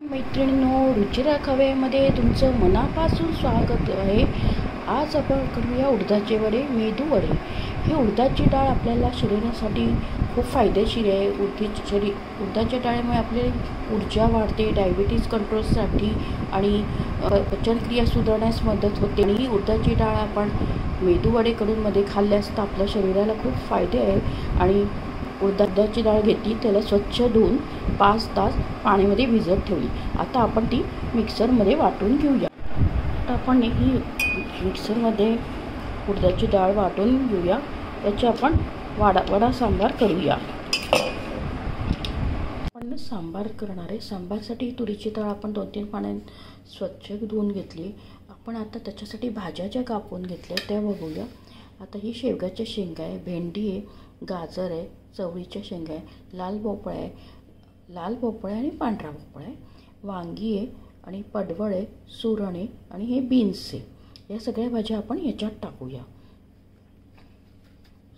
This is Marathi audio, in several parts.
मैत्रिणींनो, रुचिरा खव्यामध्ये तुमचं मनापासून स्वागत आहे. आज आपण करूया उडदाचे वडे, मेदू वडे. ही उडदाची डाळ आपल्याला शरीरासाठी खूप फायदेशीर आहे. उडदाच्या डाळीमुळे आपली ऊर्जा वाढते, डायबिटीज कंट्रोलसाठी आणि पचनक्रिया सुधारण्यास मदत होते. आणि ही उडदाची डाळ आपण मेदू वडे करून मध्ये खाल्ल्यास तर आपल्या शरीराला खूप फायदे आहे. आणि उडदाची डाळ घेतली, त्याला स्वच्छ धुवून 5 तास पाण्यामध्ये भिजत ठेवली. आता आपण ती मिक्सरमध्ये वाटून घेऊया. आता आपण ही मिक्सरमध्ये उडदाची डाळ वाटून घेऊया. याचे आपण वडा सांबार करूया. आपण सांबार करणार आहे. सांबारसाठी तुरीची डाळ आपण 2-3 पाण्यात स्वच्छ धुवून घेतली. आपण आता त्याच्यासाठी भाज्या ज्या कापून घेतल्या त्या बघूया. आता ही शेवगाच्या शेंगा आहे, भेंडी आहे, गाजर आहे, चवळीच्या शेंगा आहे, लाल भोपळा आहे आणि पांढरा भोपळा आहे, वांगी आहे आणि पडवळ आहे, सुरण आहे आणि हे बीन्स आहे. या सगळ्या भाज्या आपण याच्यात टाकूया.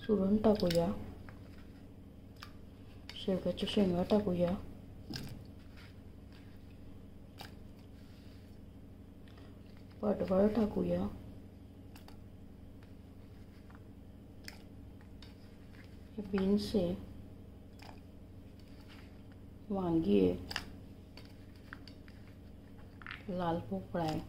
सुरण टाकूया, शेवगाच्या शेंगा टाकूया, पडवळ टाकूया, बीन्स आहे, वांगी आहे, लाल भोपळा आहे,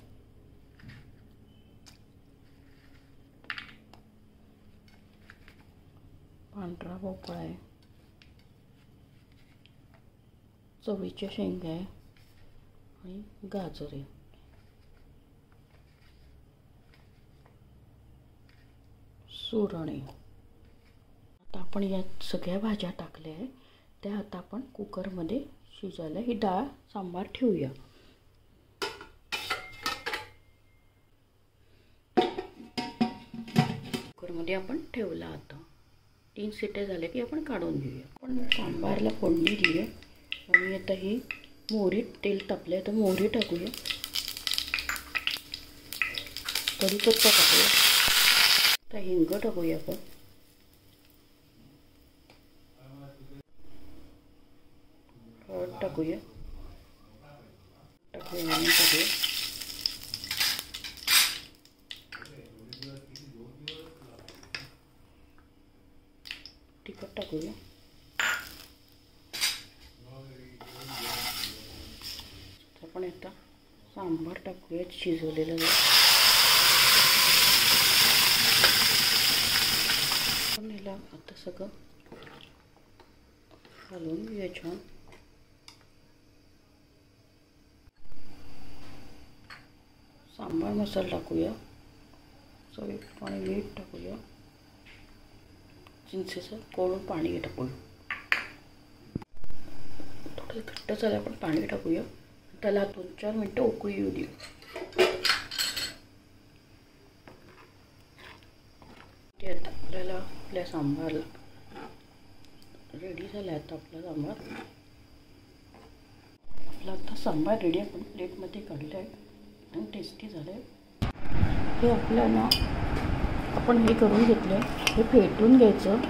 पांढरा भोपळा आहे, चवळीच्या शेंगा आहे आणि गाजर आहे. सुरण आहे. आता आपण या सगळ्या भाज्या टाकल्या आहे, त्या आता आपण कुकरमध्ये शिजायला ही डाळ सांबार ठेवूया. कुकरमध्ये आपण ठेवला. आता 3 शिट्ट्या झाल्या की आपण काढून घेऊया. आपण सांबारला फोडणी देऊया. आणि आता ही मोहरी, तेल तापले तर मोहरी टाकूया, कढीपत्ता टाकूया, आता हिंग टाकूया, आपण हळद टाकूया, तिखट टाकूया, आपण आता सांबार टाकूया शिजवलेलं. आपण याला आता सगळं घालून घेऊया छान. सांबार मसाला टाकूया, चवीत आणि मीठ टाकूया, चिंचेचं कोळून पाणी टाकूया. थोडं घट्ट झालं आपण पाणी टाकूया. त्याला 2-4 मिनटं उकळी येऊ देऊ. ते आता आपल्या सांबारला रेडी झाला. आता आपला सांबार आता सांबार रेडी. आपण प्लेटमध्ये काढलं आहे आणि टेस्टी झालं आहे. हे आपल्याला आपण हे करून घेतलं आहे. हे फेटून घ्यायचं.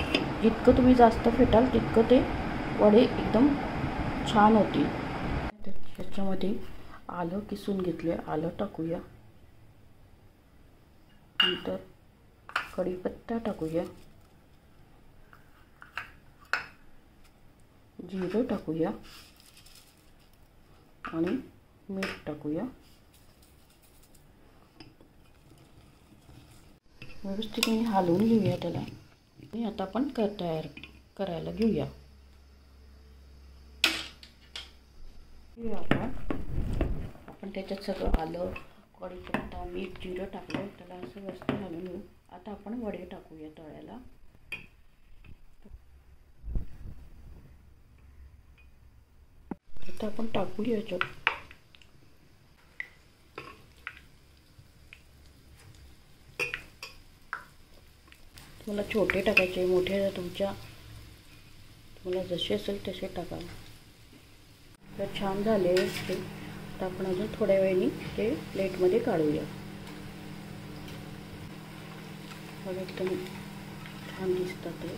जितकं तुम्ही जास्त फेटाल तितकं ते वडे एकदम छान होतील. त्याच्यामध्ये आलं किसून घेतलं आहे, आलं टाकूया. नंतर कढीपत्ता टाकूया, जिरं टाकूया आणि मीठ टाकूया. व्यवस्थित हलवून घेऊया त्याला. आणि आता आपण तयार करायला घेऊया. आपण त्याच्यात सगळं आलं, कढीपत्ता, मीठ, जिरं टाकलं. त्याला असं व्यवस्थित घालून घेऊ. आता आपण वडे टाकूया तळायला. आता आपण टाकूया याच्यात. तुम्हाला छोटे टाकायचे, मोठे तुम्हाला जसे असेल तसे टाका. तर छान झाले ते. तर आपण अजून थोड्या वेळाने ते प्लेटमध्ये काढूया. बघा एकदम छान दिसतात ते.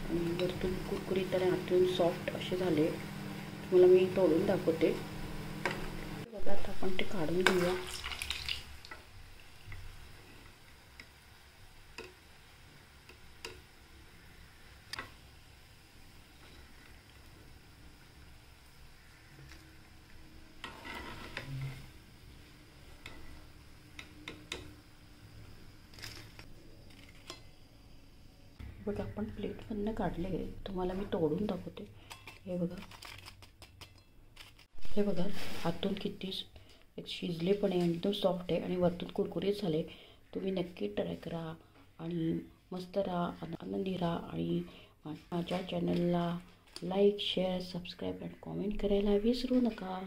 आणि वरतून कुरकुरीत आणि आतून सॉफ्ट असे झाले. तुम्हाला मी तोडून दाखवते. आता आपण ते काढून घेऊया. बघा आपण प्लेटमधनं काढले, तुम्हाला मी तोडून दाखवते. हे बघा, हे बघा आतून किती शिजले पण आहे, एकदम सॉफ्ट आहे आणि वरतून कुरकुरीत झाले. तुम्ही नक्की ट्राय करा आणि मस्त राहा, आनंदी राहा. आणि माझ्या चॅनलला लाईक, शेअर, सबस्क्राईब आणि कॉमेंट करायला विसरू नका.